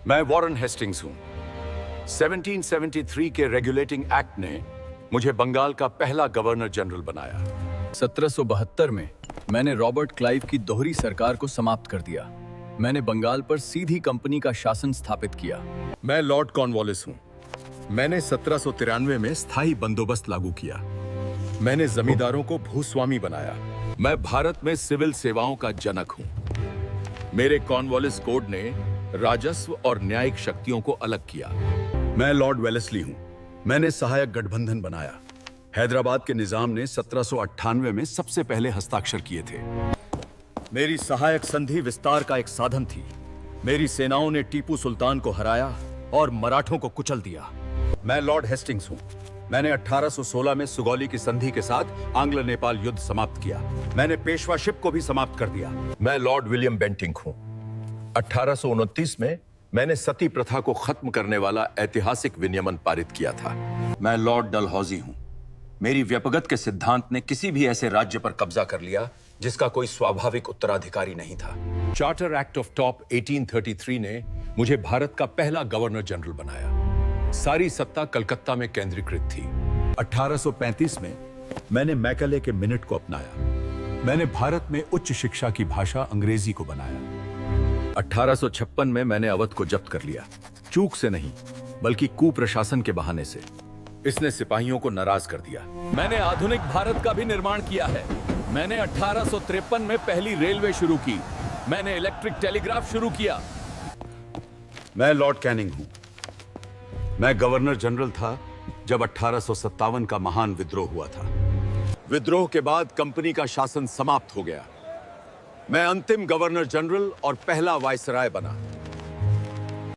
मैं Warren Hastings हूं। 1773 के रेगुलेटिंग एक्ट ने मुझे बंगाल का पहला गवर्नर जनरल बनाया। 1772 में मैंने रॉबर्ट क्लाइव की दोहरी सरकार को समाप्त कर दिया। मैंने बंगाल पर सीधी कंपनी का शासन स्थापित किया। मैं लॉर्ड कॉर्नवालिस हूं। मैंने 1793 में स्थायी बंदोबस्त लागू किया। मैंने जमींदारों को भूस्वामी बनाया। मैं भारत में सिविल सेवाओं का जनक हूं। मेरे कॉर्नवालिस कोड ने राजस्व और न्यायिक शक्तियों को अलग किया। मैं लॉर्ड वेलेस्ली हूं। मैंने सहायक गठबंधन बनाया। हैदराबाद के निजाम ने 1798 में सबसे पहले हस्ताक्षर किए थे। मेरी सहायक संधि विस्तार का एक साधन थी। मेरी सेनाओं ने टीपू सुल्तान को हराया और मराठों को कुचल दिया। मैं लॉर्ड हेस्टिंग्स हूं। मैंने 1816 में सुगौली की संधि के साथ आंग्ल नेपाल युद्ध समाप्त किया। मैंने पेशवाशिप को भी समाप्त कर दिया। मैं लॉर्ड विलियम बेंटिंक हूं। 1829 में मैंने सती प्रथा को खत्म करने वाला ऐतिहासिक विनियमन पारित किया था। मैं लॉर्ड डलहौजी हूं। मेरी व्यपगत के सिद्धांत ने किसी भी ऐसे राज्य पर कब्जा कर लिया जिसका कोई स्वाभाविक उत्तराधिकारी नहीं था। चार्टर एक्ट ऑफ टॉप 1833 ने मुझे भारत का पहला गवर्नर जनरल बनाया। सारी सत्ता कलकत्ता में केंद्रीकृत थी। 1835 में मैंने मैकले के मिनट को अपनाया। मैंने भारत में उच्च शिक्षा की भाषा अंग्रेजी को बनाया। 1856 में मैंने अवध को जब्त कर लिया। चूक से नहीं, बल्कि कुप्रशासन के बहाने से। इसने सिपाहियों को नाराज कर दिया। मैंने आधुनिक भारत का भी निर्माण किया है। मैंने 1853 में पहली रेलवे शुरू की। मैंने इलेक्ट्रिक टेलीग्राफ शुरू किया। मैं लॉर्ड कैनिंग हूं। मैं गवर्नर जनरल था जब 1857 का महान विद्रोह हुआ था। विद्रोह के बाद कंपनी का शासन समाप्त हो गया। मैं अंतिम गवर्नर जनरल और पहला वायसराय बना।